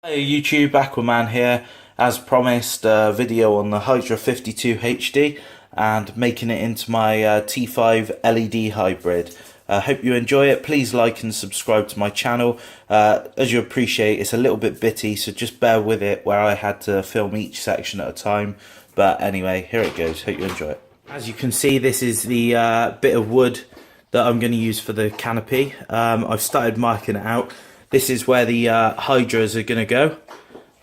Hey YouTube, Aquaman here. As promised, a video on the Hydra 52 HD and making it into my T5 LED hybrid. Hope you enjoy it. Please like and subscribe to my channel. As you appreciate, it's a little bit bitty, so just bear with it where I had to film each section at a time. But anyway, here it goes. Hope you enjoy it. As you can see, this is the bit of wood that I'm going to use for the canopy. I've started marking it out. This is where the Hydras are going to go,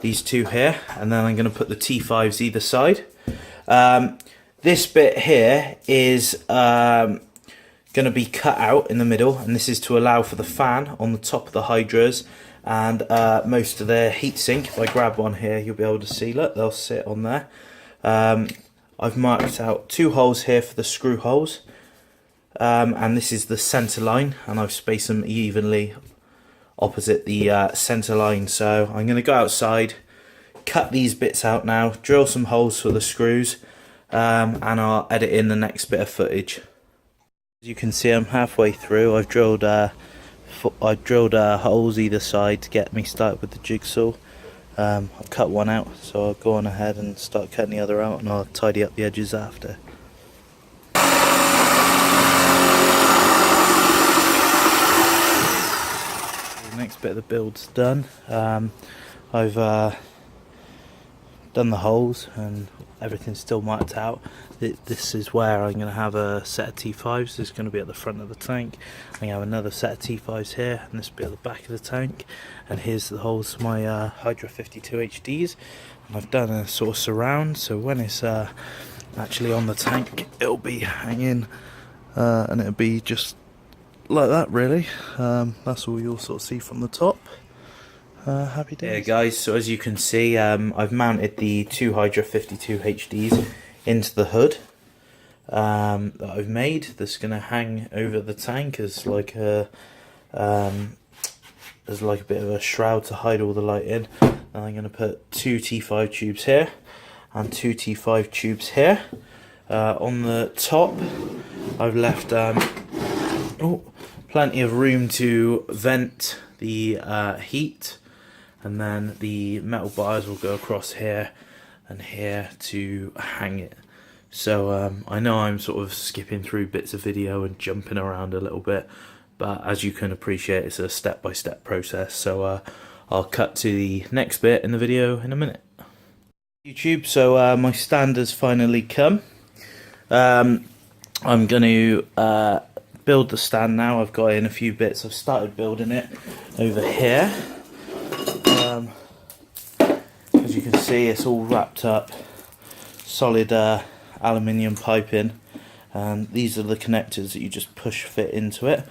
these two here, and then I'm going to put the T5s either side. This bit here is going to be cut out in the middle, and this is to allow for the fan on the top of the Hydras and most of their heatsink. If I grab one here, you'll be able to see, look, they'll sit on there. I've marked out two holes here for the screw holes, and this is the centre line, and I've spaced them evenly opposite the centre line. So I'm going to go outside, cut these bits out now, drill some holes for the screws, and I'll edit in the next bit of footage. As you can see, I'm halfway through. I've drilled holes either side to get me started with the jigsaw. I'll cut one out, so I'll go on ahead and start cutting the other out, and I'll tidy up the edges after. Next bit of the build's done. I've done the holes and everything's still marked out. This is where I'm going to have a set of T5s. This is going to be at the front of the tank. I'm going to have another set of T5s here, and this will be at the back of the tank. And here's the holes for my Hydra 52 HDs. And I've done a sort of surround, so when it's actually on the tank, it'll be hanging, and it'll be just like that, really. That's all you'll sort of see from the top. Happy days. Yeah, guys, so as you can see, I've mounted the two Hydra 52 HDs into the hood that I've made. That's going to hang over the tank as like a bit of a shroud to hide all the light in. And I'm going to put two T5 tubes here and two T5 tubes here. On the top, I've left plenty of room to vent the heat, and then the metal bars will go across here and here to hang it. So I know I'm sort of skipping through bits of video and jumping around a little bit, but as you can appreciate, it's a step-by-step process. So I'll cut to the next bit in the video in a minute. YouTube, so my stand has finally come. I'm going to build the stand now. I've got in a few bits. I've started building it over here. As you can see, it's all wrapped up, solid aluminium piping, and these are the connectors that you just push fit into it.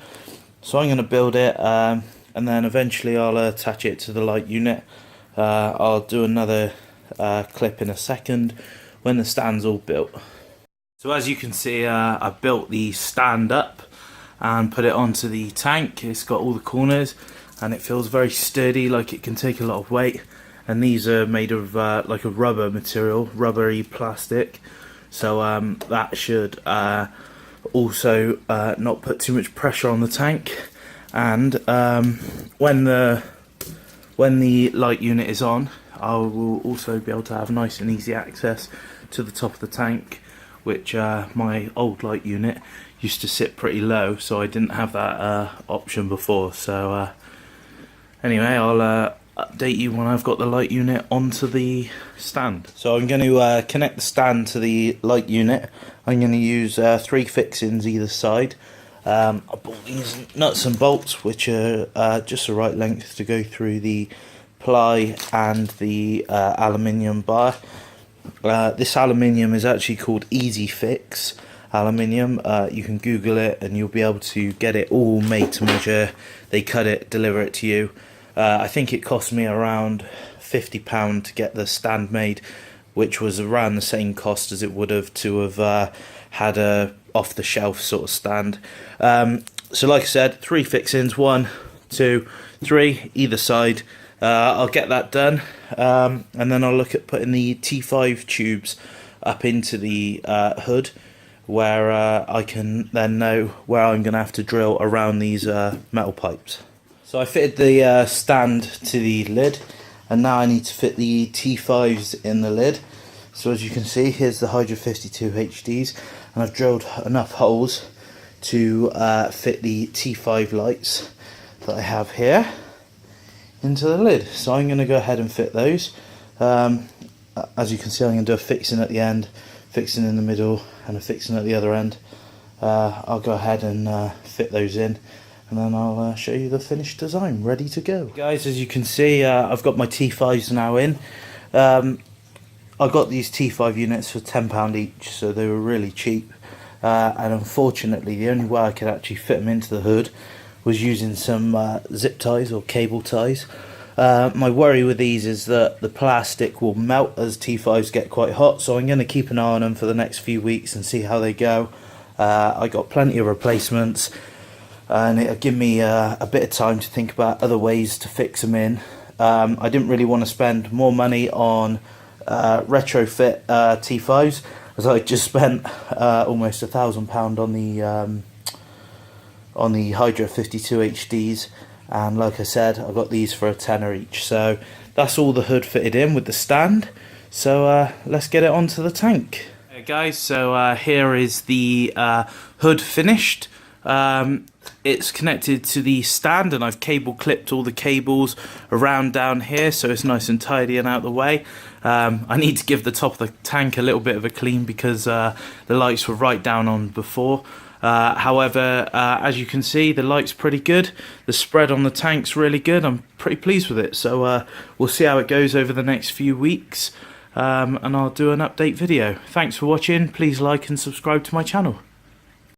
So I'm going to build it, and then eventually I'll attach it to the light unit. I'll do another clip in a second when the stand's all built. So as you can see, I built the stand up and put it onto the tank. It's got all the corners and it feels very sturdy, like it can take a lot of weight. And these are made of like a rubber material, rubbery plastic. So that should also not put too much pressure on the tank. And when the light unit is on, I will also be able to have nice and easy access to the top of the tank, which my old light unit used to sit pretty low, so I didn't have that option before. So anyway, I'll update you when I've got the light unit onto the stand. So I'm going to connect the stand to the light unit. I'm going to use 3 fixings either side. I bought these nuts and bolts, which are just the right length to go through the ply and the aluminium bar. This aluminium is actually called easyfix aluminium. You can Google it and you'll be able to get it all made to measure. They cut it, deliver it to you. I think it cost me around £50 to get the stand made, which was around the same cost as it would have to have had a off-the-shelf sort of stand. So like I said, 3 fixings, 1, 2, 3 either side. I'll get that done, and then I'll look at putting the T5 tubes up into the hood, where I can then know where I'm going to have to drill around these metal pipes. So I fitted the stand to the lid, and now I need to fit the T5s in the lid. So as you can see, here's the Hydra 52 HDs, and I've drilled enough holes to fit the T5 lights that I have here into the lid. So I'm going to go ahead and fit those. As you can see, I'm going to do a fixing at the end, fixing in the middle, and a fixing at the other end. I'll go ahead and fit those in, and then I'll show you the finished design ready to go. Guys, as you can see, I've got my T5s now in. I got these T5 units for £10 each, so they were really cheap. And unfortunately, the only way I could actually fit them into the hood was using some zip ties or cable ties. My worry with these is that the plastic will melt as T5s get quite hot, so I'm going to keep an eye on them for the next few weeks and see how they go. I got plenty of replacements, and it'll give me a bit of time to think about other ways to fix them in. I didn't really want to spend more money on retrofit T5s, as I just spent almost £1,000 on the Hydra 52 HDs, and like I said, I got these for a tenner each. So that's all the hood fitted in with the stand. So let's get it onto the tank. Okay guys, so here is the hood finished. It's connected to the stand, and I've cable clipped all the cables around down here, so it's nice and tidy and out the way. I need to give the top of the tank a little bit of a clean because the lights were right down on before. However, as you can see, the light's pretty good. The spread on the tank's really good. I'm pretty pleased with it. So we'll see how it goes over the next few weeks, and I'll do an update video. Thanks for watching. Please like and subscribe to my channel.